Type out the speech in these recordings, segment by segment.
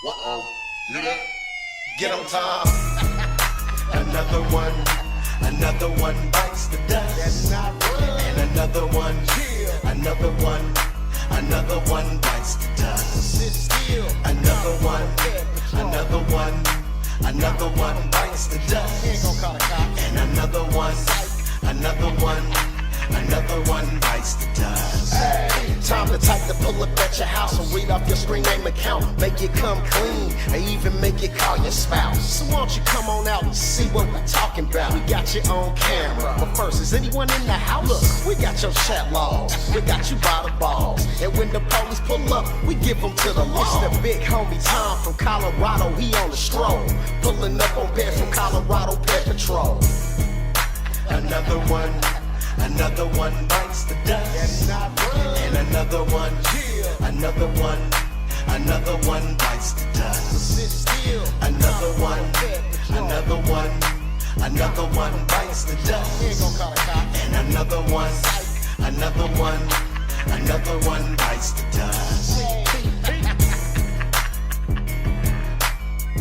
Uh-oh. Hear that? Get 'em, Tom. Another one bites the dust. That's not real. And another one bites the dust. Sit still. Another one bites the dust. He ain't gonna call the cops. And another one bites the dust. Hey, time to type to pull up at your house and read off your screen name account. Make it come clean, and even make it call your spouse. So why don't you come on out and see what we're talking about? We got you on camera, but first, is anyone in the house? Look, we got your chat logs, we got you by the balls. And when the police pull up, we give them to the law. It's the big homie Tom from Colorado, he on the stroll. Pulling up on bears from Colorado Pet Patrol. Another one bites the dust. That's not real. And another one bites the dust. Sit still. Another one bites the dust. He ain't gonna call the cops. And another one bites the dust.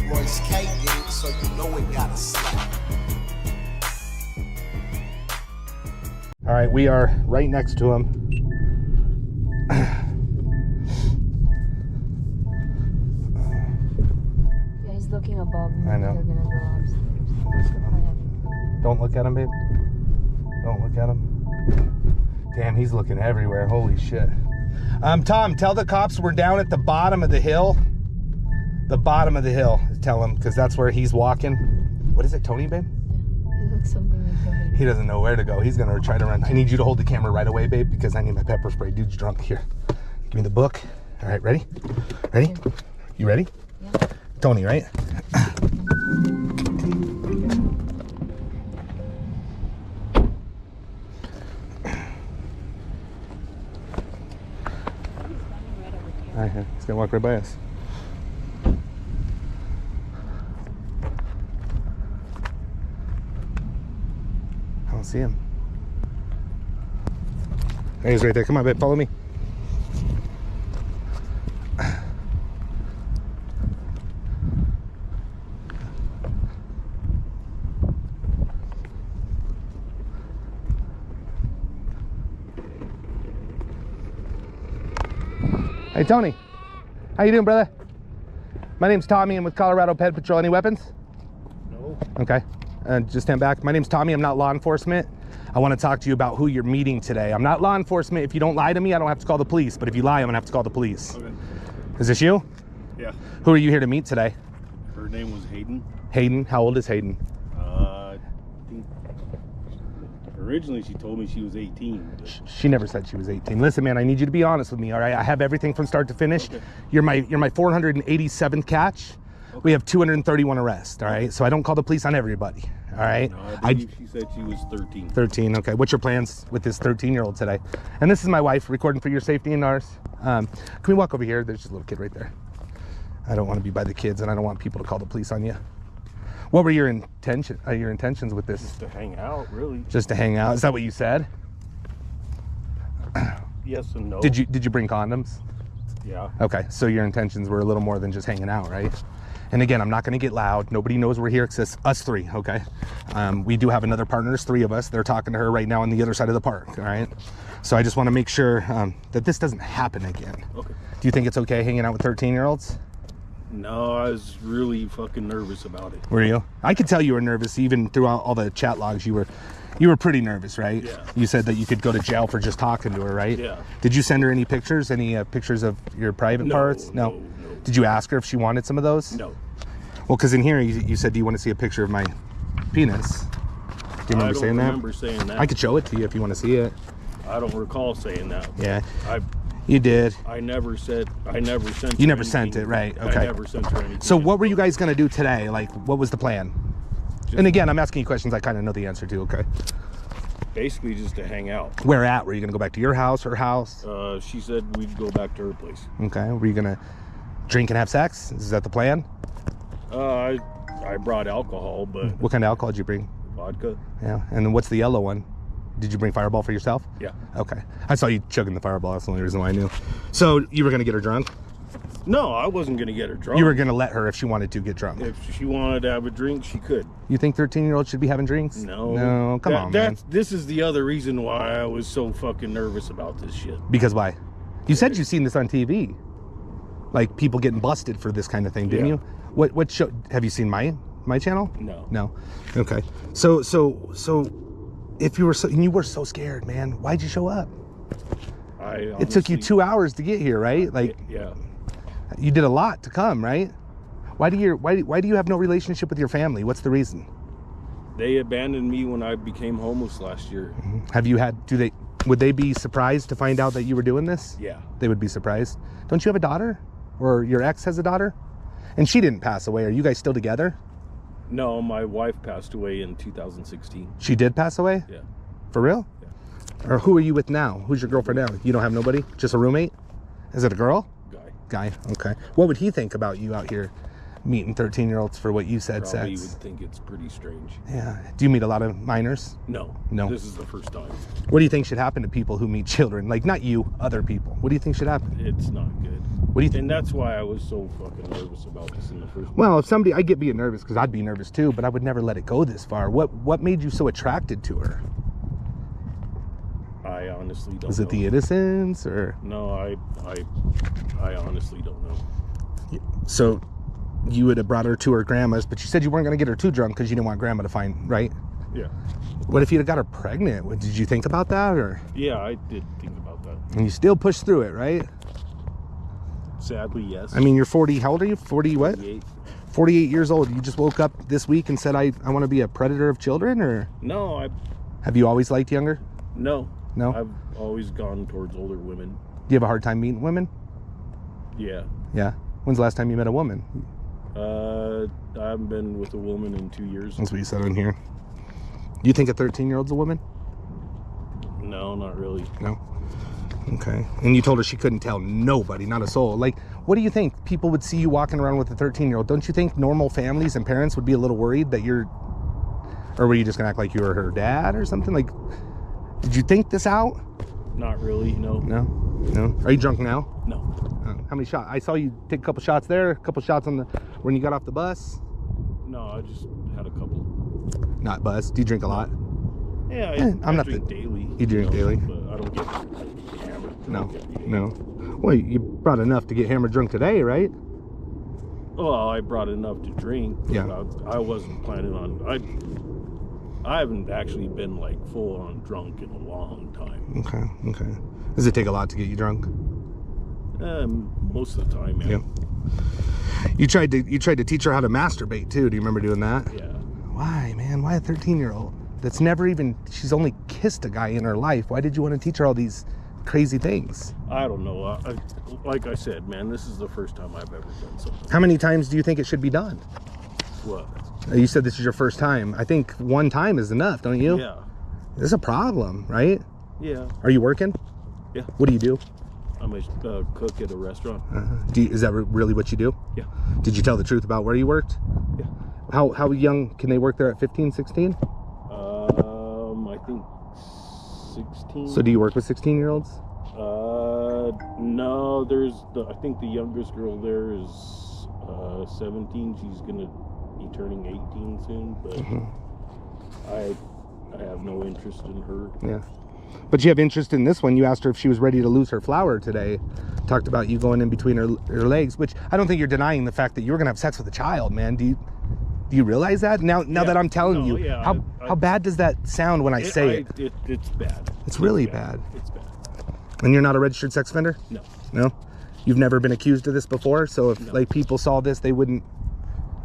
Royce K did it, so you know it got a slap. All right, we are right next to him. Yeah, he's looking above me. I know. They're gonna go upstairs. Don't look at him, babe. Don't look at him. Damn, he's looking everywhere. Holy shit. Tom, tell the cops we're down at the bottom of the hill. The bottom of the hill. Tell him, because that's where he's walking. What is it, Tony, babe? Yeah, he looks something like that. He doesn't know where to go. He's gonna try to run. I need you to hold the camera right away, babe, because I need my pepper spray. Dude's drunk. Here, give me the book. All right, ready? Ready? Yeah. You ready? Yeah. Tony, right? All right, he's gonna walk right by us. I don't see him. There he's right there. Come on, babe, follow me. Hey, Tony. How you doing, brother? My name's Tommy. I'm with Colorado Pet Patrol. Any weapons? No. Okay. Just stand back. My name's Tommy. I'm not law enforcement. I want to talk to you about who you're meeting today. I'm not law enforcement. If you don't lie to me, I don't have to call the police. But if you lie, I'm going to have to call the police. Okay. Is this you? Yeah. Who are you here to meet today? Her name was Hayden. Hayden. How old is Hayden? I think originally she told me she was 18. But... She never said she was 18. Listen, man, I need you to be honest with me, all right? I have everything from start to finish. Okay. You're my 487th catch. Okay. We have 231 arrests, all right? So I don't call the police on everybody, all right? No, I believe she said she was 13. 13, okay. What's your plans with this 13-year-old today? And this is my wife, recording for your safety and ours. Can we walk over here? There's just a little kid right there. I don't want to be by the kids, and I don't want people to call the police on you. What were your intentions with this? Just to hang out, really. Just to hang out? Is that what you said? Yes and no. Did you bring condoms? Yeah. Okay, so your intentions were a little more than just hanging out, right? And again, I'm not going to get loud. Nobody knows we're here except us three, okay? We do have another partner. There's three of us. They're talking to her right now on the other side of the park, all right? So I just want to make sure that this doesn't happen again. Okay. Do you think it's okay hanging out with 13-year-olds? No, I was really fucking nervous about it. Were you? I could tell you were nervous. Even throughout all the chat logs, you were pretty nervous, right? Yeah. You said that you could go to jail for just talking to her, right? Yeah. Did you send her any pictures? Any pictures of your private parts? No. Did you ask her if she wanted some of those? No. Well, because in here you said, do you want to see a picture of my penis? Do you remember saying that? I don't remember saying that. I could show it to you if you want to see it. I don't recall saying that. Yeah. You did. I never sent You never sent it, right? Okay. I never sent her anything. So what were you guys going to do today? Like, what was the plan? And again, I'm asking you questions I kind of know the answer to, okay? Basically just to hang out. Where at? Were you going to go back to your house, her house? She said we'd go back to her place. Okay. Were you going to drink and have sex? Is that the plan? I brought alcohol, but... What kind of alcohol did you bring? Vodka. Yeah. And then what's the yellow one? Did you bring Fireball for yourself? Yeah. Okay. I saw you chugging the Fireball. That's the only reason why I knew. So you were going to get her drunk? No, I wasn't gonna get her drunk. You were gonna let her if she wanted to get drunk. If she wanted to have a drink, she could. You think 13-year-olds should be having drinks? No, come on, man. This is the other reason why I was so fucking nervous about this shit. Because why? You said you've seen this on TV, like people getting busted for this kind of thing, didn't you? What show? Have you seen my channel? No. Okay. So if you were so scared, man, why'd you show up? It took you 2 hours to get here, right? Like, yeah. You did a lot to come, right? Why do you have no relationship with your family? What's the reason? They abandoned me when I became homeless last year. Would they be surprised to find out that you were doing this? Yeah. They would be surprised. Don't you have a daughter? Or your ex has a daughter? And she didn't pass away. Are you guys still together? No, my wife passed away in 2016. She did pass away? Yeah. For real? Yeah. Or who are you with now? Who's your girlfriend now? You don't have nobody? Just a roommate? Is it a girl? Guy. Okay. What would he think about you out here meeting 13-year-olds for what you said? Probably sex? would think it's pretty strange. Yeah. Do you meet a lot of minors? No. This is the first time. What do you think should happen to people who meet children? Like, not you, other people. What do you think should happen? It's not good. What do you think? And that's why I was so fucking nervous about this in the first place. Well, I get being nervous because I'd be nervous too, but I would never let it go this far. What made you so attracted to her? I honestly don't know. Was it the innocence or? No, I honestly don't know. So you would have brought her to her grandma's, but you said you weren't going to get her too drunk because you didn't want grandma to find, right? Yeah. What if you'd have got her pregnant? Did you think about that or? Yeah, I did think about that. And you still pushed through it, right? Sadly, yes. I mean, you're 40, how old are you? 40 what? 48. 48 years old. You just woke up this week and said, I want to be a predator of children, or? No, Have you always liked younger? No. No? I've always gone towards older women. Do you have a hard time meeting women? Yeah. Yeah. When's the last time you met a woman? I haven't been with a woman in 2 years. That's what you said on here. Do you think a 13-year-old's a woman? No, not really. No? Okay. And you told her she couldn't tell nobody, not a soul. Like, what do you think? People would see you walking around with a 13-year-old. Don't you think normal families and parents would be a little worried that you're... Or were you just going to act like you were her dad or something? Like, did you think this out? Not really, no. No? Are you drunk now? No. How many shots? I saw you take a couple shots there, a couple shots on the... when you got off the bus? No, I just had a couple. Not bus. Do you drink a lot? Yeah, I'm I not drink daily. You drink daily? But I don't get hammered. No. Well, you brought enough to get hammered drunk today, right? Well, I brought enough to drink. Yeah. I wasn't planning on... I haven't actually been like full on drunk in a long time. Okay. Does it take a lot to get you drunk? Most of the time, yeah. You tried to teach her how to masturbate too. Do you remember doing that? Yeah. Why, man? Why a 13-year-old that's never even... She's only kissed a guy in her life. Why did you want to teach her all these crazy things? I don't know. Like I said, man, this is the first time I've ever done something. How many times do you think it should be done? What? You said this is your first time. I think one time is enough, don't you? Yeah. There's a problem, right? Yeah. Are you working? Yeah. What do you do? I'm a cook at a restaurant. Is that really what you do? Yeah. Did you tell the truth about where you worked? Yeah. How young can they work there at 15, 16? I think 16. So do you work with 16-year-olds? No, I think the youngest girl there is 17. She's gonna be turning 18 soon, but I have no interest in her. Yeah. But you have interest in this one. You asked her if she was ready to lose her flower today. Talked about you going in between her legs, which I don't think you're denying the fact that you were gonna have sex with a child, man. Do you realize that? Now that I'm telling you, yeah, how bad does that sound when I say it? It's bad. It's really bad. It's bad. And you're not a registered sex offender? No. No? You've never been accused of this before? So if like people saw this, they wouldn't...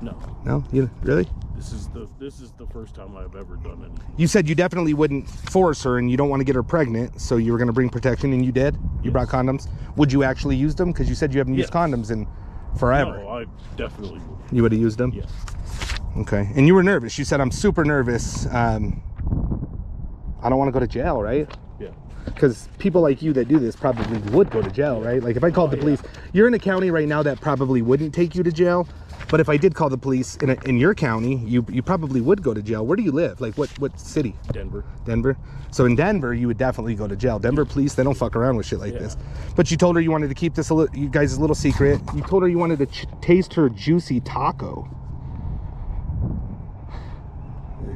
No. No? You really? This is the first time I've ever done anything. You said you definitely wouldn't force her and you don't want to get her pregnant, so you were going to bring protection, and you did? You brought condoms? Would you actually use them? Because you said you haven't used condoms in forever. No, I definitely would. You would have used them? Yes. Okay. And you were nervous. You said, I'm super nervous. I don't want to go to jail, right? Yeah. Because people like you that do this probably would go to jail, right? Like if I called the police, you're in a county right now that probably wouldn't take you to jail. But if I did call the police in your county, you probably would go to jail. Where do you live? Like what city? Denver. Denver. So in Denver, you would definitely go to jail. Denver police, they don't fuck around with shit like this. But you told her you wanted to keep this you guys' little secret. You told her you wanted to taste her juicy taco.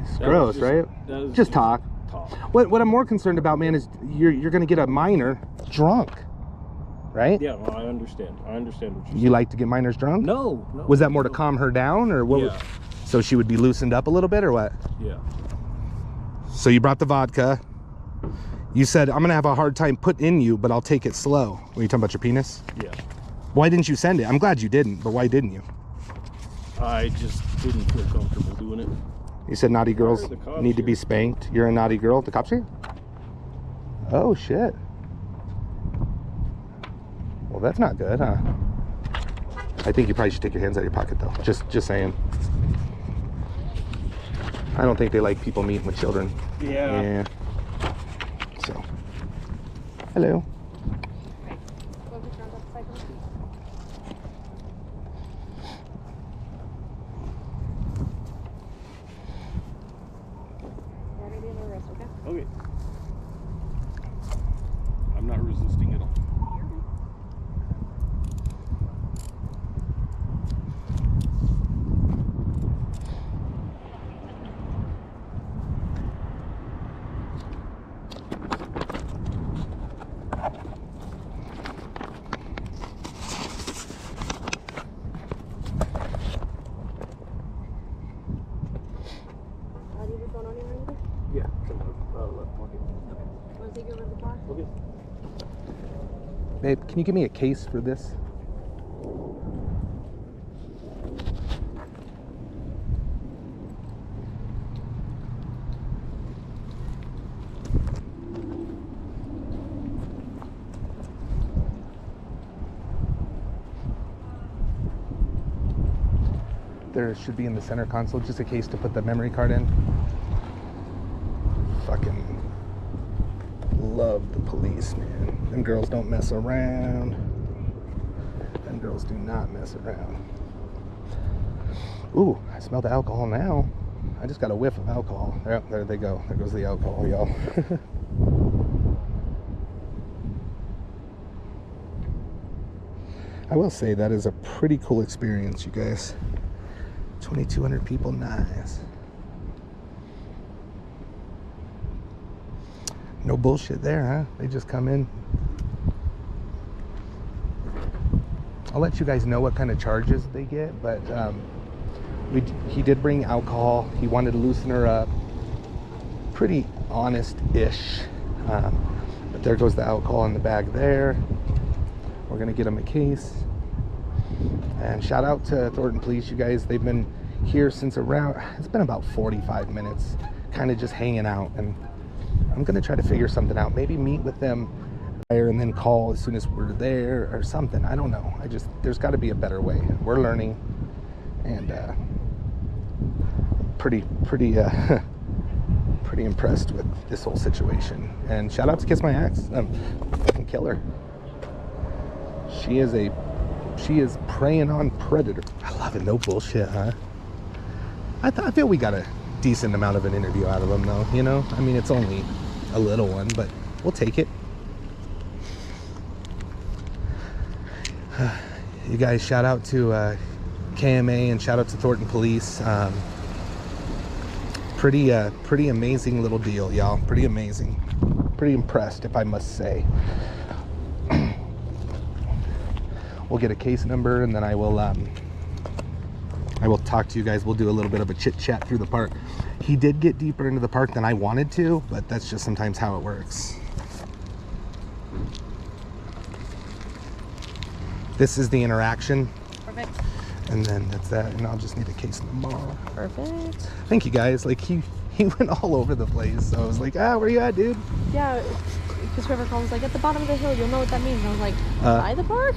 It's gross, right? Just talk. What I'm more concerned about, man, is you're gonna get a minor drunk, right? Yeah, well, I understand. I understand what you're You like to get minors drunk? No. Was that more to calm her down, or what? Yeah. So she would be loosened up a little bit, or what? Yeah. So you brought the vodka. You said, I'm gonna have a hard time putting in you, but I'll take it slow. Were you talking about your penis? Yeah. Why didn't you send it? I'm glad you didn't, but why didn't you? I just didn't feel comfortable doing it. You said naughty girls The cops need to be here. spanked. You're a naughty girl. The cops are here? Oh, shit. Well, that's not good, huh? I think you probably should take your hands out of your pocket, though. Just saying. I don't think they like people meeting with children. Yeah. So. Hello. Okay. I'm not resisting at all. Yeah. Okay. Babe, can you give me a case for this? There should be in the center console just a case to put the memory card in. Fucking love the police, man. Them girls don't mess around. Them girls do not mess around. Ooh, I smell the alcohol now. I just got a whiff of alcohol. There they go. There goes the alcohol, y'all. I will say that is a pretty cool experience, you guys. 2,200 people, nice. No bullshit there, huh? They just come in. I'll let you guys know what kind of charges they get, but he did bring alcohol. He wanted to loosen her up. Pretty honest-ish. But there goes the alcohol in the bag there. We're gonna get him a case. And shout out to Thornton Police, you guys. They've been here since around, it's been about 45 minutes, kind of just hanging out. And I'm gonna try to figure something out. Maybe meet with them there and then call as soon as we're there or something. I don't know. There's got to be a better way. We're learning, and pretty impressed with this whole situation. And shout out to Kiss My Axe. Fucking killer. She is preying on predator. I love it. No bullshit, huh? I feel we got a decent amount of an interview out of them, though. You know, I mean, it's only a little one, but we'll take it. You guys, shout out to KMA and shout out to Thornton Police. Pretty amazing little deal, y'all. Pretty amazing. Pretty impressed, if I must say. We'll get a case number, and then I will talk to you guys. We'll do a little bit of a chit chat through the park. He did get deeper into the park than I wanted to, but that's just sometimes how it works. This is the interaction. Perfect. And then that's that, and I'll just need a case tomorrow. Perfect. Thank you guys. Like he went all over the place. So I was like, where you at, dude? Yeah, because whoever called was like, at the bottom of the hill, you'll know what that means. And I was like, by the park?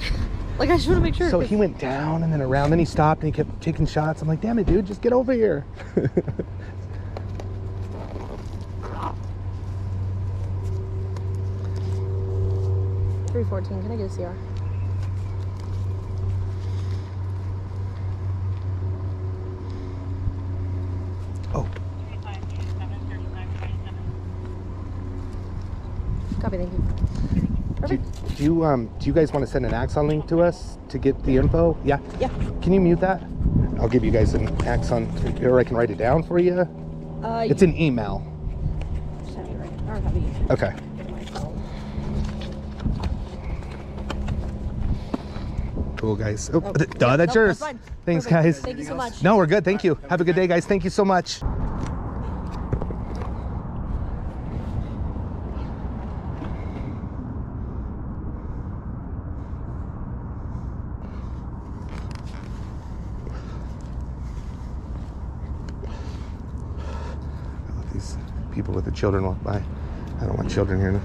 Like, I just want to make sure. So he went down and then around, then he stopped and he kept taking shots. I'm like, damn it, dude, just get over here. 314. Can I get a CR? Do you guys want to send an Axon link to us to get the info? Yeah. Yeah. Can you mute that? I'll give you guys an Axon, or I can write it down for you. It's an email. Send me right. I don't have it. Okay. Cool, guys. Oh, duh, that's yours. That's fine. Thanks, Perfect. guys. Thank you so much. No, we're good. Thank you. Have a good day, guys. Thank you so much. These people with the children walk by. I don't want children here.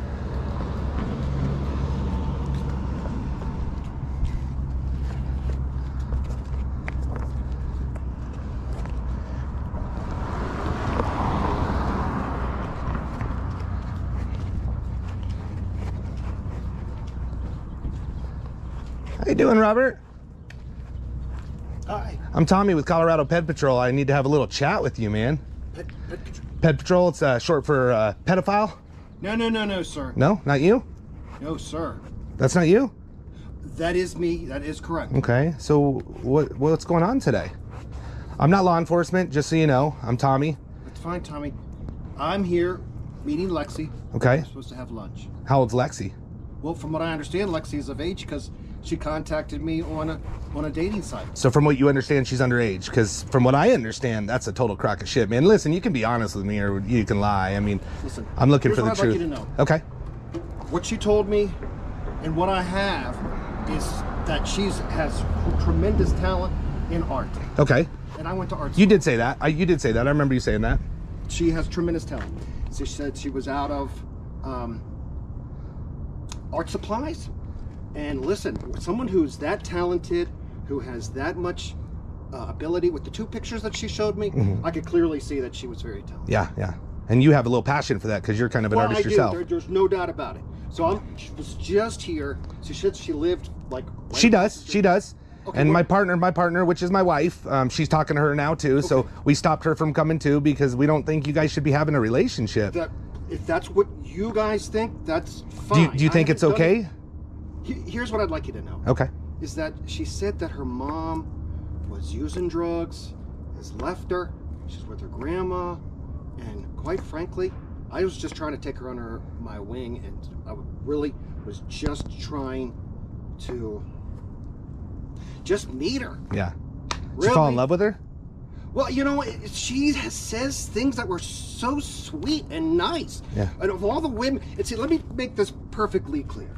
How you doing, Robert? Hi. I'm Tommy with Colorado Pet Patrol. I need to have a little chat with you, man. Pet Patrol, it's short for pedophile? No, sir. No, not you? No, sir. That's not you? That is me. That is correct. Okay, so what's going on today? I'm not law enforcement, just so you know. I'm Tommy. That's fine, Tommy. I'm here meeting Lexi. Okay. We're supposed to have lunch. How old's Lexi? Well, from what I understand, Lexi is of age because she contacted me on a dating site. So from what you understand, she's underage? Because from what I understand, that's a total crock of shit, man. Listen, you can be honest with me or you can lie. I mean, Listen, I'm looking here's for the what I'd truth. like you to know. Okay. What she told me and what I have is that she has tremendous talent in art. Okay. And I went to art school. You did say that. You did say that. I remember you saying that. She has tremendous talent. So she said she was out of art supplies. And listen, someone who's that talented, who has that much ability, with the two pictures that she showed me, I could clearly see that she was very talented. Yeah, yeah. And you have a little passion for that because you're kind of an Well, artist I yourself. do. There's no doubt about it. So she was just here. She said she lived like. Right She does. She does. Okay, And well- my partner, which is my wife, she's talking to her now too. So Okay. we stopped her from coming too because we don't think you guys should be having a relationship. That if that's what you guys think, that's fine. Do you think I it's haven't done okay? it. Here's what I'd like you to know. Okay. Is that she said that her mom was using drugs, has left her, she's with her grandma, and quite frankly, I was just trying to take her under my wing, and I really was just trying to just meet her. Yeah. Did Really? you fall in love with her? Well, you know, she says things that were so sweet and nice. Yeah. And of all the women, and see, let me make this perfectly clear.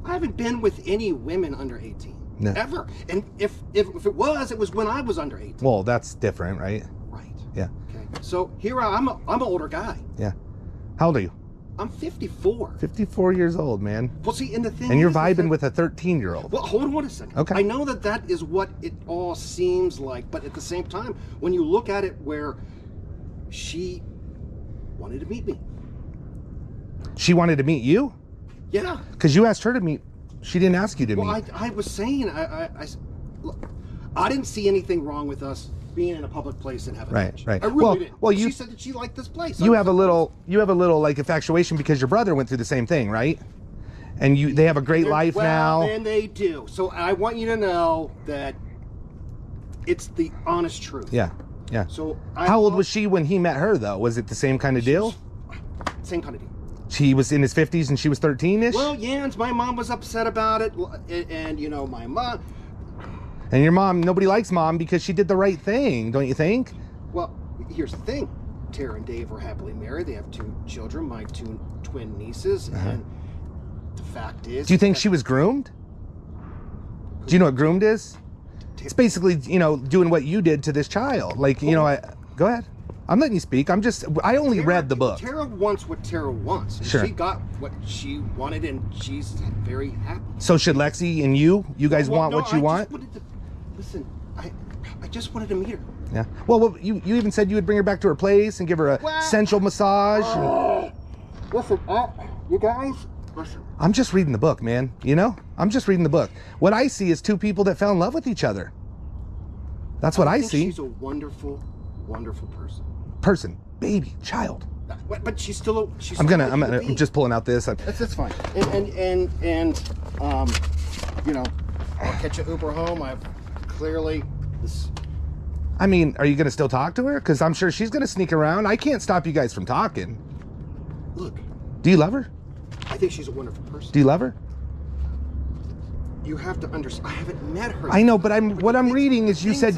I haven't been with any women under 18. No. Ever. And if it was when I was under 18. Well, that's different, right? Right. Yeah. Okay. So here I'm an older guy. Yeah. How old are you? I'm 54. 54 years old, man. Well, see, and the thing And you're is vibing that, with a 13-year-old. Well, hold on a second. Okay. I know that is what it all seems like, but at the same time, when you look at it where she wanted to meet me. She wanted to meet you? Yeah. Because you asked her to meet. She didn't ask you to Well, meet. I was saying, look, I didn't see anything wrong with us being in a public place and having Right, lunch. right. I really Well- didn't. well, She you- said that she liked this place. You have a little like infatuation because your brother went through the same thing, right? And they have a great life now. And they do. So I want you to know that it's the honest truth. Yeah, yeah. So How old was she when he met her, though? Was it the same kind of deal? Same kind of deal. He was in his 50s and she was 13-ish? Well, yeah, and my mom was upset about it, and you know, my mom. And your mom, nobody likes mom because she did the right thing, don't you think? Well, here's the thing. Tara and Dave are happily married. They have 2 children, my 2 twin nieces, and the fact is... Do you think she was groomed? Do you know what groomed is? It's basically, doing what you did to this child. Like, go ahead. I'm letting you speak. I only read the book. Tara wants what Tara wants. And Sure. She got what she wanted, and she's very happy. So should Lexi and you guys Well, want no, what you I want? just wanted to, listen, I just wanted to meet her. Yeah. Well, you even said you would bring her back to her place and give her a Well- sensual massage. Listen, you guys, listen. I'm just reading the book, man. I'm just reading the book. What I see is 2 people that fell in love with each other. That's what I think see. She's a wonderful, wonderful person. Person, baby, child. But she's still. I'm just pulling out this. That's fine. And you know, I'll catch an Uber home. I've clearly this. I mean, are you gonna still talk to her? Because I'm sure she's gonna sneak around. I can't stop you guys from talking. Look. Do you love her? I think she's a wonderful person. Do you love her? You have to understand. I haven't met her. I know, but what I'm reading is you said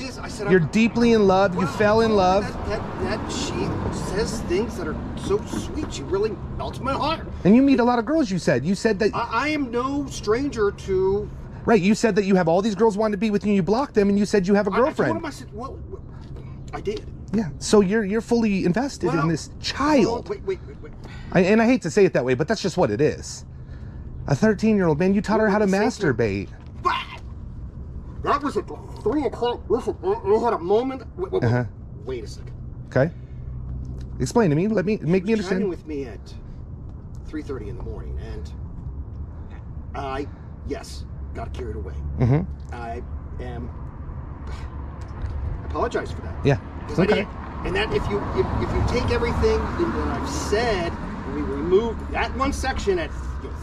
you're deeply in love. You fell in love. That she says things that are so sweet. She really melts my heart. And you meet a lot of girls. You said that. I am no stranger to. Right. You said that you have all these girls wanting to be with you. And you blocked them, and you said you have a girlfriend. I said, well, I did. Yeah. So you're fully invested in this child. Wait. And I hate to say it that way, but that's just what it is. A 13-year-old, man, you taught her how to masturbate. That was at 3 o'clock. Listen, I had a moment. Wait a second. Okay. Explain to me. Make me understand. Chatting with me at 3:30 in the morning, and I, got carried away. Mm-hmm. I apologize for that. Yeah. Okay. And that if you take everything that I've said, and we removed that one section at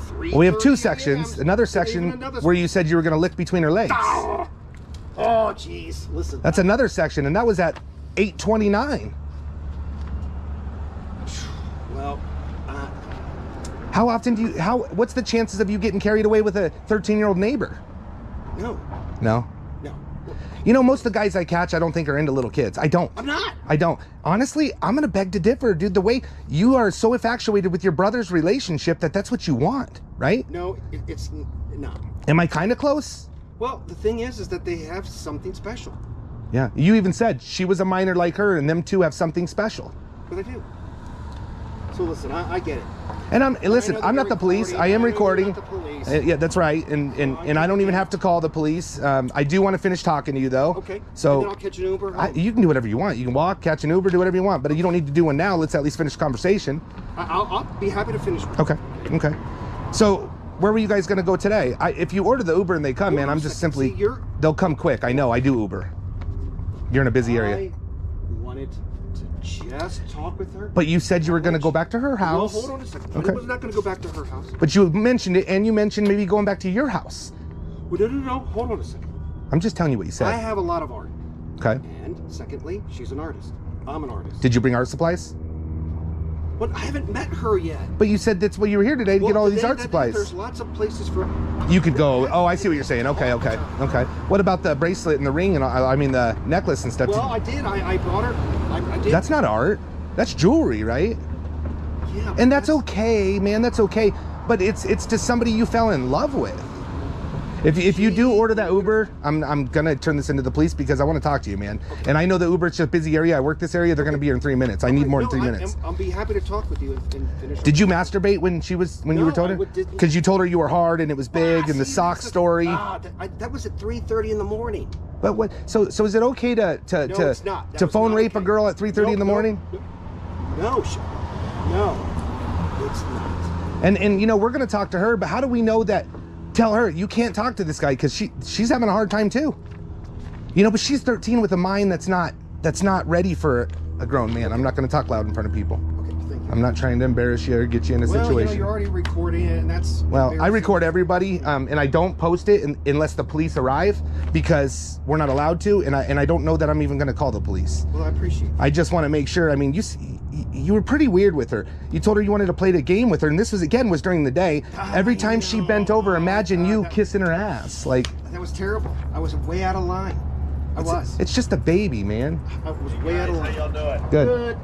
3. Well, we have 2 sections. Another section where you said you were going to lick between her legs. Oh, jeez. Listen. That's another section, and that was at 8:29. Well, how often what's the chances of you getting carried away with a 13-year-old neighbor? No. No? No. You know, most of the guys I catch, I don't think are into little kids. I don't. I'm not. I don't. Honestly, I'm going to beg to differ, dude. The way you are so infatuated with your brother's relationship that's what you want, right? No, it's not. Am I kind of close? Well, the thing is that they have something special. Yeah. You even said she was a minor like her, and them two have something special. But I do. So listen, I get it. And I'm not the police. I am recording. You're not the police. Yeah, that's right. And I don't even have to call the police. I do want to finish talking to you though. Okay. So and then I'll catch an Uber home. You can do whatever you want. You can walk, catch an Uber, do whatever you want. But you don't need to do one now. Let's at least finish the conversation. I'll be happy to finish. Okay. Okay. So where were you guys gonna go today? If you order the Uber and they come, man, I'm just simply. They'll come quick. I know. I do Uber. You're in a busy area. I wanted to just talk with her. But you said you were going to go back to her house. No, hold on a second. Okay. I was not going to go back to her house. But you mentioned it, and you mentioned maybe going back to your house. Well, no. Hold on a second. I'm just telling you what you said. I have a lot of art. Okay. And secondly, she's an artist. I'm an artist. Did you bring art supplies? But I haven't met her yet. But you said that's why you were here today to get all these art supplies. There's lots of places for. You could go. Oh, I see what you're saying. Okay. What about the bracelet and the ring and I mean the necklace and stuff? Well, I did. I brought her. I did. That's not art. That's jewelry, right? Yeah. And that's okay, man. That's okay. But it's to somebody you fell in love with. If you do order that Uber, I'm gonna turn this into the police because I want to talk to you, man. Okay. And I know the Uber, it's just a busy area. I work this area. They're gonna be here in 3 minutes. I need more than 3 minutes. I'll be happy to talk with you and finish. Did you masturbate when you were told her? Because you told her you were hard and it was big and the sock story. That was at 3:30 in the morning. But what? So is it okay to phone rape a girl at 3:30 in the morning? No, it's not. And you know we're gonna talk to her, but how do we know that? Tell her you can't talk to this guy because she's having a hard time too. You know, but she's 13 with a mind that's not ready for a grown man. I'm not going to talk loud in front of people. Okay, thank you. I'm not trying to embarrass you or get you in a situation. You know, you're already recording it, and that's. Well, I record everybody, and I don't post it unless the police arrive because we're not allowed to, and I don't know that I'm even going to call the police. Well, I appreciate it. I just want to make sure. I mean, you were pretty weird with her. You told her you wanted to play the game with her, and this was during the day. Every time she bent over, imagine you kissing her ass. Like that was terrible. I was way out of line. It's just a baby, man. I was way out of line. How y'all doing? Good.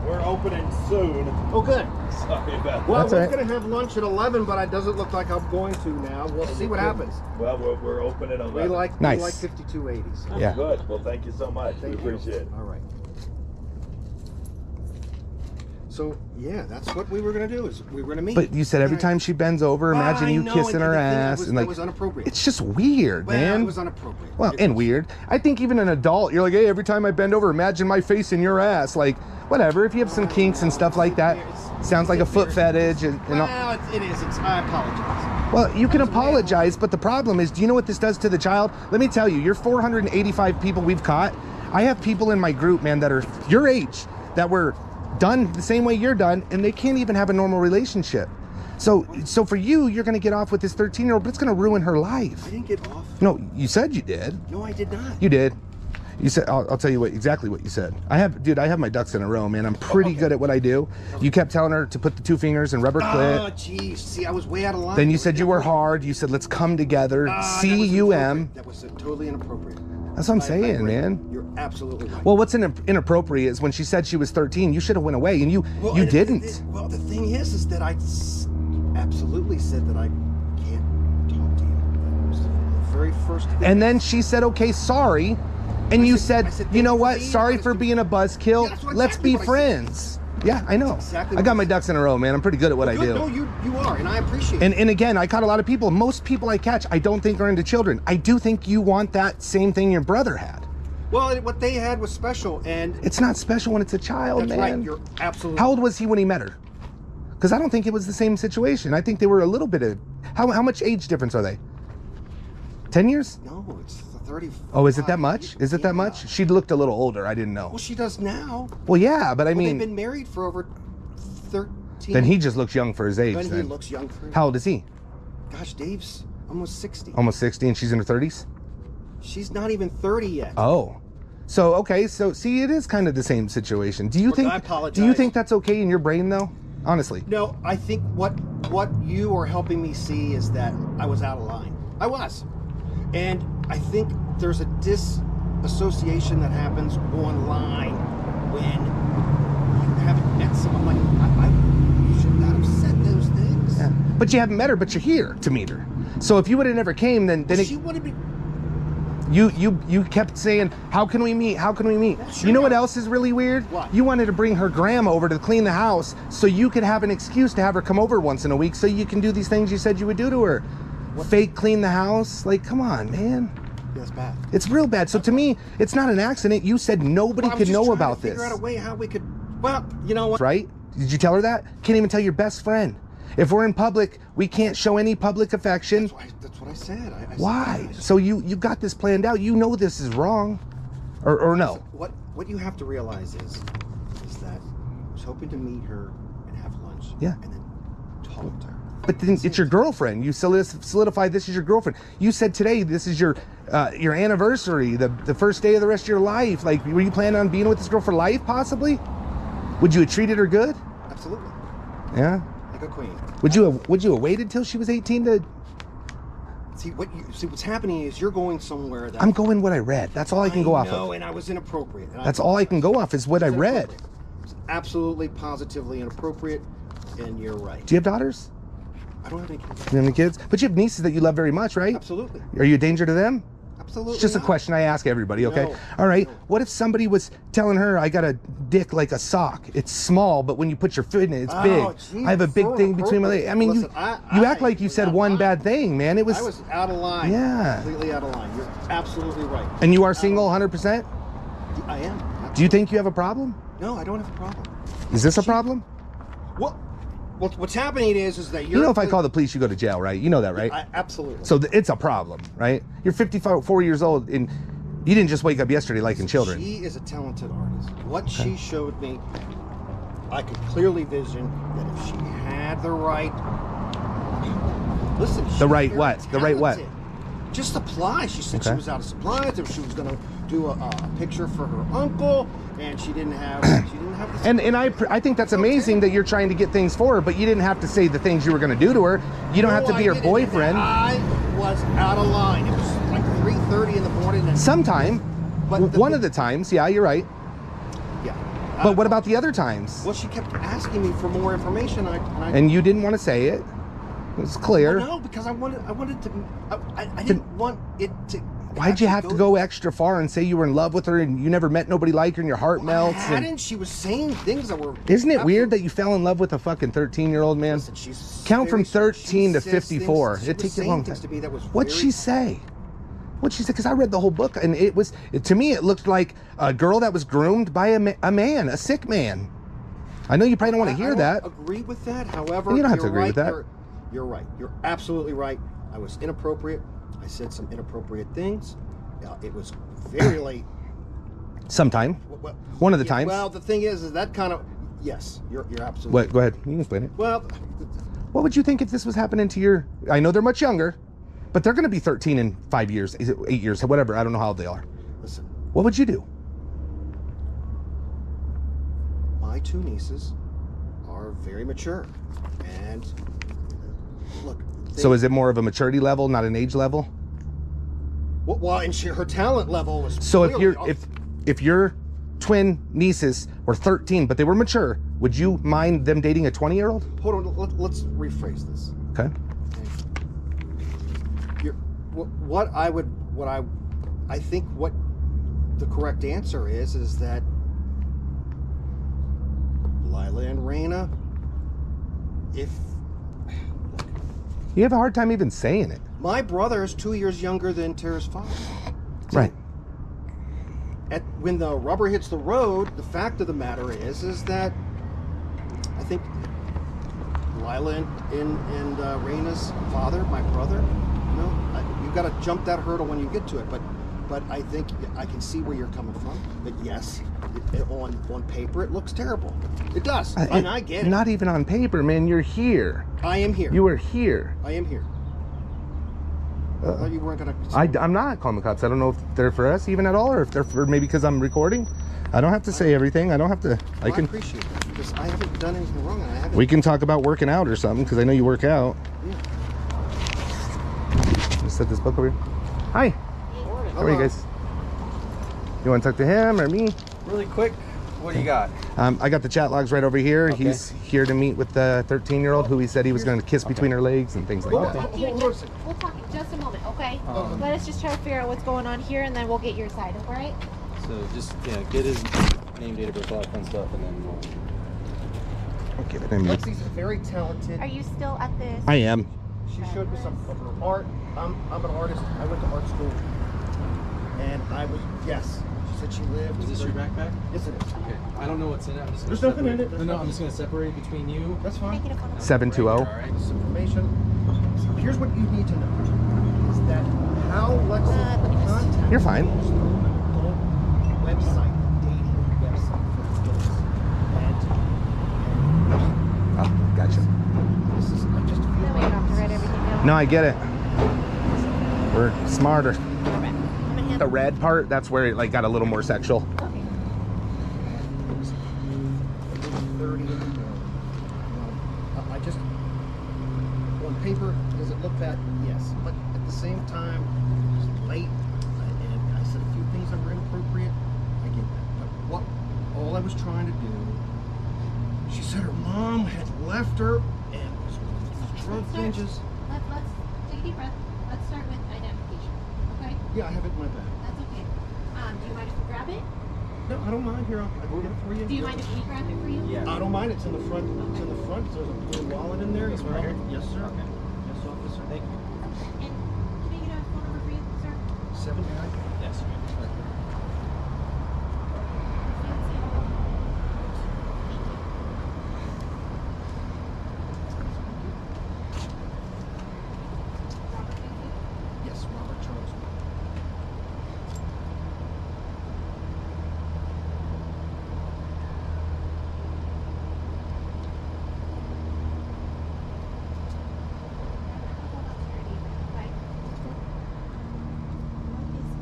We're opening soon. Oh, good. Sorry about Well, That's we're right. going to have lunch at 11, but it doesn't look like I'm going to now. We'll see what happens. Well, we're open at 11. We like 5280s. Yeah. Good. Well, thank you so much. Thank we you. appreciate it. All right. So, yeah, that's what we were going to do is we were going to meet. But you said every time she bends over, imagine you kissing her ass, and like that was inappropriate. it's just weird, man. It was inappropriate. Well, and weird. I think even an adult, you're like, hey, every time I bend over, imagine my face in your ass. Like, whatever. If you have some kinks and stuff like that, sounds like a foot fetish. And all. Well, it is. I apologize. Well, you can apologize, but the problem is, do you know what this does to the child? Let me tell you, you're 485 people we've caught. I have people in my group, man, that are your age, that were done the same way you're done, and they can't even have a normal relationship. So for you, you're going to get off with this 13-year-old, but it's going to ruin her life. I didn't get off. No, you said you did. No, I did not. You did. You said, I'll tell you exactly what you said. I have my ducks in a row, man. I'm pretty good at what I do. You kept telling her to put the 2 fingers in rubber clit. Oh, jeez. See, I was way out of line. Then you said you were hard. You said, let's come together. C-U-M. That was totally inappropriate. That's what I'm saying, man. You're absolutely right. Well, what's inappropriate is when she said she was 13, you should have went away, and you didn't. Well, the thing is that I absolutely said that I can't talk to you. That was the very first thing. And then she said, okay, sorry. And you said, you know what? Sorry for being a buzzkill. Yeah, Let's be friends. Yeah, I know. Exactly I got my ducks in a row, man. I'm pretty good at what I do. No, you are, and I appreciate it. And again, I caught a lot of people. Most people I catch, I don't think are into children. I do think you want that same thing your brother had. Well, what they had was special, and It's not special when it's a child, that's man. right. You're absolutely. How old was he when he met her? Because I don't think it was the same situation. I think they were a little bit of... How much age difference are they? 10 years? No, it's 30. Oh, is it that much? Is it that much? She looked a little older. I didn't know. Well, she does now. Well, yeah, but I Well, mean... they've been married for over 13. Then he just looks young for his age. Then he Then looks young for him. How old is he? Gosh, Dave's almost 60. Almost 60, and she's in her 30s? She's not even 30 yet. Oh. So, okay, so see, it is kind of the same situation. Do you Look, think... I apologize. Do you think that's okay in your brain, though? Honestly. No, I think what you are helping me see is that I was out of line. I was. And I think there's a disassociation that happens online when you haven't met someone. Like, I should not have said those things. Yeah. But you haven't met her, but you're here to meet her. So if you would have never came, then She would have been. You kept saying, how can we meet? How can we meet? Well, sure. You know what else is really weird? What? You wanted to bring her grandma over to clean the house so you could have an excuse to have her come over once in a week so you can do these things you said you would do to her. What? Fake clean the house. Like, come on, man. That's bad. It's real bad. So to me, it's not an accident. You said nobody Well, I was could just know trying about to this. Figure out a way how we could. Well, you know what? Right? Did you tell her that? Can't even tell your best friend. If we're in public, we can't show any public affection. That's what I said. I Why? said, So you got this planned out. You know this is wrong. Or no? What you have to realize is that I was hoping to meet her and have lunch. Yeah. And then talk to her. But then it's your girlfriend. You solidified this is your girlfriend. You said today this is your anniversary, the first day of the rest of your life. Like, were you planning on being with this girl for life, possibly? Would you have treated her good? Absolutely. Yeah. Like a queen. Would you have waited till she was 18 to? See what's happening is you're going somewhere that I'm going what I read. That's all I can go off know, of. and I was inappropriate. And That's all I can go off is what I read. It's absolutely, positively inappropriate, and you're right. Do you have daughters? I don't have any kids. You have any kids? But you have nieces that you love very much, right? Absolutely. Are you a danger to them? Absolutely. It's just a not. question I ask everybody, okay? No. All right. No. What if somebody was telling her, I got a dick like a sock? It's small, but when you put your foot in it, it's big. Geez, I have a big so thing between my legs. I mean, Listen, you act like you was said out of one line. bad thing, man. I was out of line. Yeah. Completely out of line. You're absolutely right. And you are single 100%? I am. Do you think you have a problem? No, I don't have a problem. Is this a problem? Well, what's happening is that you're. You know, if I call the police, you go to jail, right? You know that, right? Absolutely. So it's a problem, right? You're 54 years old, and you didn't just wake up yesterday liking children. She is a talented artist. What she showed me, I could clearly vision that if she had the right. Listen. The right what? The right what? Just supplies. She said she Okay. was out of supplies. If she was going to do a picture for her uncle, and she didn't have. The And I think that's amazing that you're trying to get things for her, but you didn't have to say the things you were going to do to her. You don't have to be her boyfriend. I was out of line. It was like 3:30 in the morning. And Sometime. But One of the times, yeah, you're right. Yeah. But what about the other times? Well, she kept asking me for more information, And you didn't want to say it. It was clear. Well, no, because I wanted to. I didn't want it to. Why'd you have to go extra far and say you were in love with her and you never met nobody like her and your heart melts? I hadn't. She was saying things that were. Isn't it weird that you fell in love with a fucking 13-year-old man? Listen, she's Count from very- 13 to she says 54. things- It takes a saying long things time. to me that was What'd very- she say? What'd she say? Because I read the whole book and to me, it looked like a girl that was groomed by a man, a sick man. I know you probably don't want to hear that. I don't agree with that. However, You don't have to you're agree with right, that. You're right. You're absolutely right. I was inappropriate. I said some inappropriate things. It was very late. Sometime. Well, One of the yeah, times. Well, the thing is that kind of Yes, you're absolutely. What? Go ahead. You can explain it. Well, What would you think if this was happening to your? I know they're much younger, but they're going to be 13 in 5 years, 8 years, whatever. I don't know how old they are. listen, What would you do? my two nieces are very mature, and look. So is it more of a maturity level, not an age level? Well, and her talent level was. So if clearly you're off. if your twin nieces were 13 but they were mature, would you mind them dating a 20-year-old? Hold on, let's rephrase this. Okay. I think what the correct answer is that Lila and Raina, if You have a hard time even saying it. my brother is 2 years younger than Tara's father. Right. When the rubber hits the road, the fact of the matter is that I think Lila and Raina's father, my brother, you've got to jump that hurdle when you get to it. But I think I can see where you're coming from. But yes, on paper it looks terrible. It does, and I get it. Not even on paper, man. You're here. I am here. You are here. I am here. I thought you weren't gonna. I'm not calling the cops. I don't know if they're for us even at all, or if they're for maybe because I'm recording. I don't have to say everything. I don't have to. I appreciate that because I haven't done anything wrong, and I haven't. We can talk about working out or something because I know you work out. Yeah. Just set this book over here. Hi. How are you guys? You want to talk to him or me? Really quick, what do you got? I got the chat logs right over here. Okay. He's here to meet with the 13-year-old who he said he was going to kiss between her legs and things like that. We'll talk in just a moment, okay? Let us just try to figure out what's going on here, and then we'll get your side, all right? So just get his name, date of birth, all that fun stuff, and then we'll... Okay, but I mean, Lexi's very talented. Are you still at this? I am. She showed me some of her art. I'm an artist. I went to art school, and yes. She said she lived. Is this your backpack? Yes, it is. Okay. I don't know what's in it. I'm just There's gonna nothing in separate- it. No, I'm just going to separate between you. That's fine. 720. All right. This information. So here's what you need to know: is that how Lexi contacted You're fine. us through an adult website, dating website for kids, and Oh, gotcha. this is not just a few. Then we don't have to write everything down. No, I get it. We're smarter. Okay. I'm gonna hand The red part, that's where it like got a little more sexual. Okay. 30 in the morning. I just, on paper, does it look bad? Yes. But at the same time, it's late, and I said a few things that were inappropriate. I get that. But all I was trying to do, she said her mom had left her and was drug binges. Let's take a deep breath. Let's start with identification, okay? Yeah, I have it in my bag. That's okay. Do you mind if we grab it? No, I don't mind. Here, I'll get it for you. Do you mind if we grab it for you? Yeah. I don't mind. It's in the front. It's in the front. There's a blue wallet in there. This one right here? Yes, sir. Okay. Yes, officer. Thank you. And can I get a phone number for you, sir? 79. Yes, Yes, Robert Charles.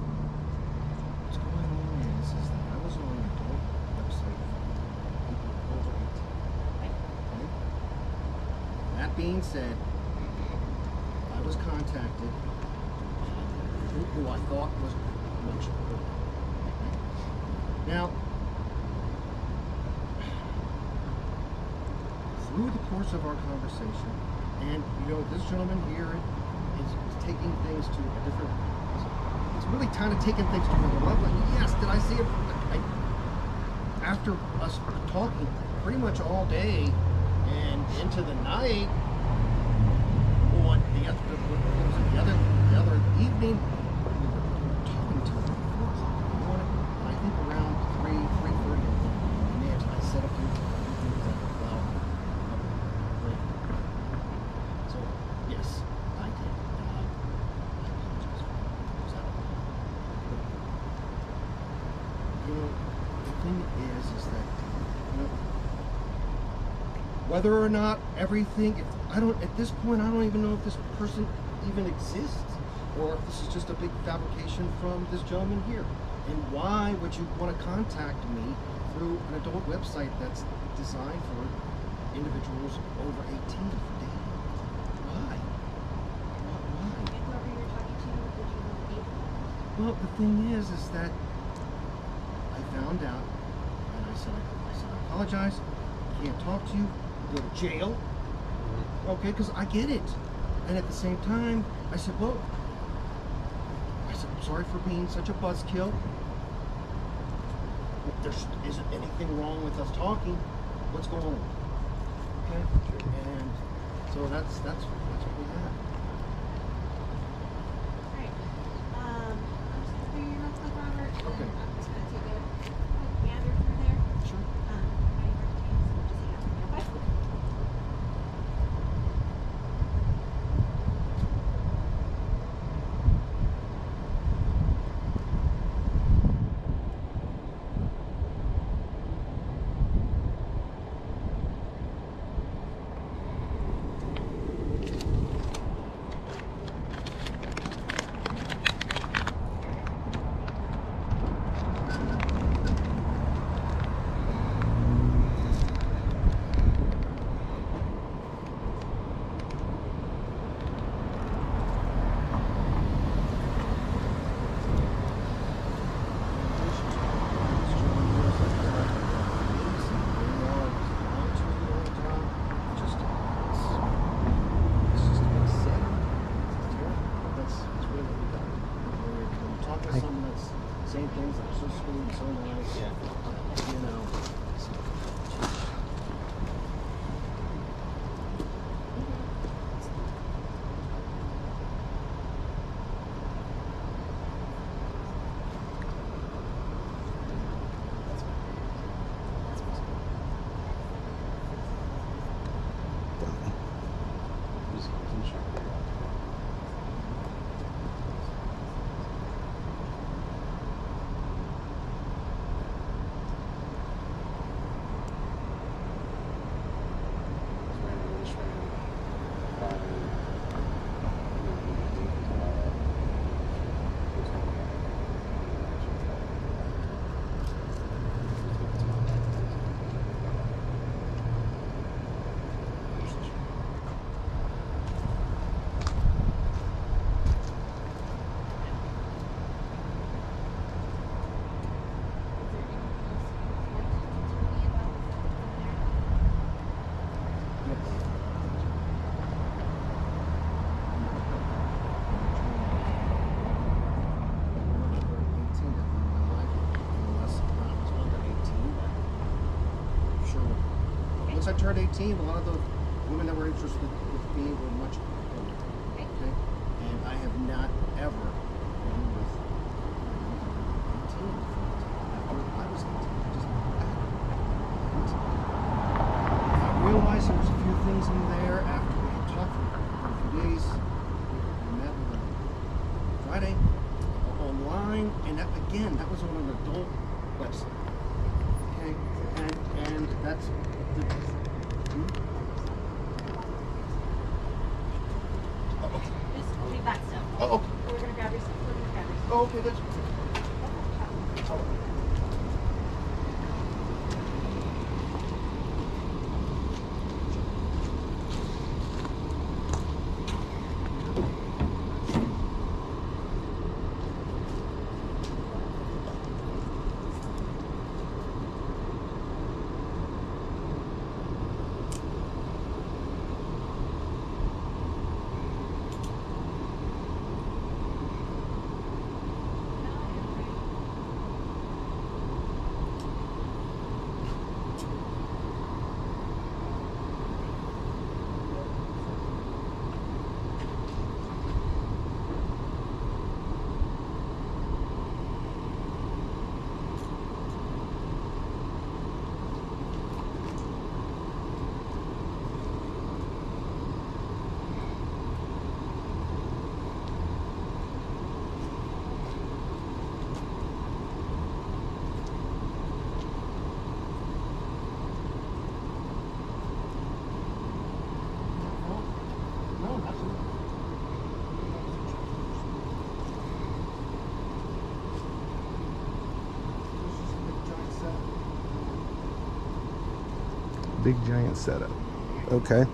What's going on is that I was on an adult website for people over 18. Okay? That being said, I was contacted who I thought was much older. Now, through the course of our conversation, and this gentleman here is taking things to a different. It's really kind of taking things to another level. And yes, did I see it? After us talking pretty much all day and into the night, on the other evening, we were talking to him. I think around 3:30. And I set up things that well. So yes, I did. I apologize for that. Was that the thing is that whether or not everything, at this point, I don't even know if this person even exists, or if this is just a big fabrication from this gentleman here. And why would you want to contact me through an adult website that's designed for individuals over 18 for dating? Why? Why? And whoever you're talking to, would you believe? Well, the thing is that I found out, and I said, I apologize, can't talk to you, go to jail. Okay, because I get it. And at the same time, I said, I'm sorry for being such a buzzkill. If there isn't anything wrong with us talking, what's going on? Okay? And so that's what we have. Alright. I'm just gonna figure your notes up, Robert. And Okay. I'm just gonna take a quick gander through there. Sure. Ready for it, so just hang out with me, okay? Saying things that are so sweet and so nice. Yeah. You know. Once I turned 18, a lot of the women that were interested with me were much older. Okay? And I have not ever been with 18 after I was 18. I realized there was a few things in there after we had talked for a few days. We met on Friday online, and that, again, that was on an adult website. Okay? And that's the Just leave that still. Oh, okay. We're gonna grab your stuff. We're gonna grab your stuff. Oh, okay, that's Big giant setup. Okay. Was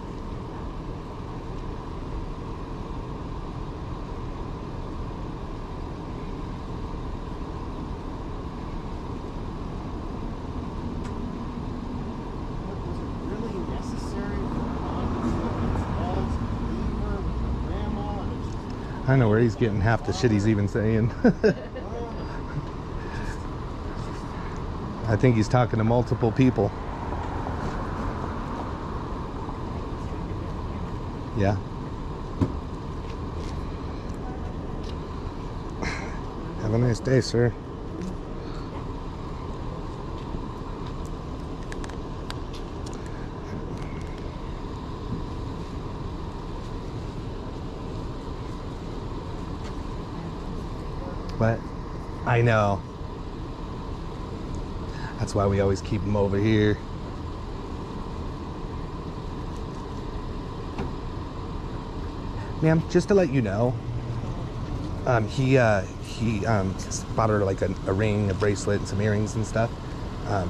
it really necessary for mom to look at balls and leave her with her grandma? And it's just, I know where he's getting half the shit he's even saying. I think he's talking to multiple people. Yeah. Have a nice day, sir. What? I know. That's why we always keep him over here. Ma'am, just to let you know, he bought her like a ring, a bracelet, and some earrings and stuff.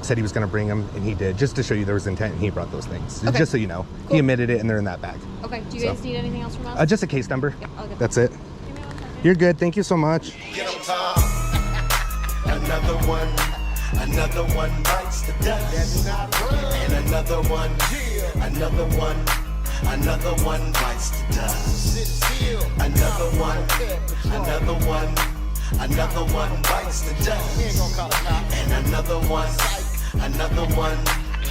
Said he was going to bring them, and he did, just to show you there was intent, and he brought those things. Okay. Just so you know. Cool. He admitted it, and they're in that bag. Okay, do you guys need anything else from us? Just a case number. Yeah, I'll get That's it. Give me 1 second. You're good. Thank you so much. Get 'em, Tom. Another one bites the dust. That's not right. And another one bites the dust. Sit still. Another one bites the dust.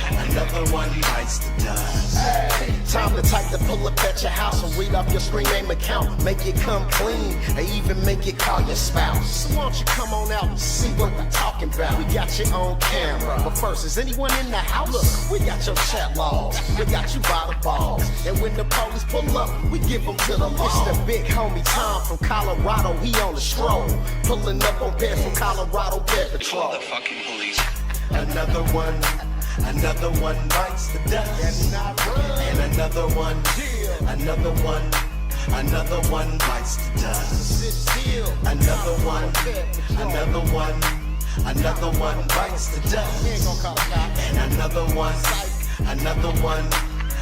And another one bites the dust. Hey, time to type the pull up at your house and read off your screen name account. Make it come clean, and even make it call your spouse. So why don't you come on out and see what we're talking about? We got you on camera, but first, is anyone in the house? Look, we got your chat logs, we got you by the balls. And when the police pull up, we give them to the law. It's the big homie Tom from Colorado, he on the stroll. Pulling up on Bear from Colorado Bear Patrol. The fucking police. Another one bites the dust. That's not right. And another one bites the dust. Sit still. Another one bites the dust.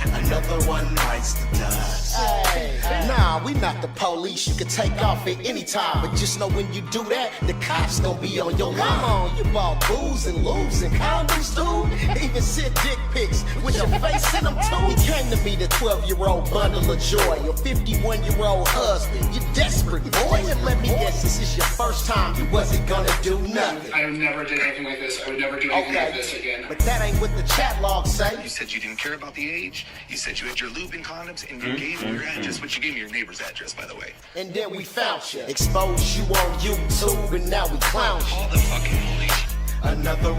And another one bites the dust. Hey, nah, we not the police. You can take off at any time, but just know when you do that, the cops gon' be on your line. Come on, you bought booze and lubes and condoms, dude. Even sent dick pics with your face in them too. He came to me, the 12-year-old bundle of joy. Your 51-year-old husband, you desperate boy. And let me guess, this is your first time you wasn't gonna do nothing. I never did anything like this. I would never do anything like this again. But that ain't what the chat logs say. You said you didn't care about the age. You said you had your lube and condoms, and you gave me your address, but you gave me your neighbor's address, by the way. And then we found you, exposed you on YouTube, and now we clown you. All the fucking police. Another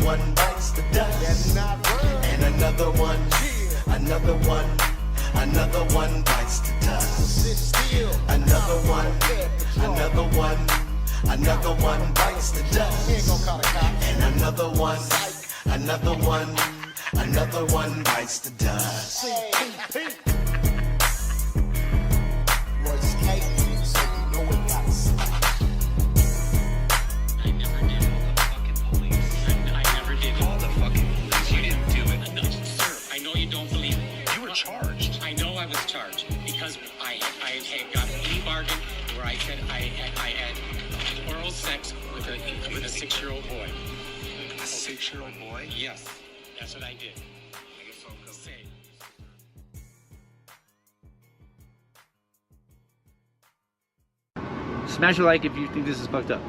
one bites the dust. That's not right. And another one bites the dust. Sit still. Another one bites the dust. And another one bites the dust. Royce K, so you know it gotta stop. I never did all the fucking police. I never did all the fucking police. You didn't do it. No, sir, I know you don't believe it. You were charged. I know I was charged because I had got a plea bargain where I said I had oral sex with a 6-year-old boy. A 6-year-old boy? Yes, that's what I did. I guess I'll go say. Smash a like if you think this is fucked up.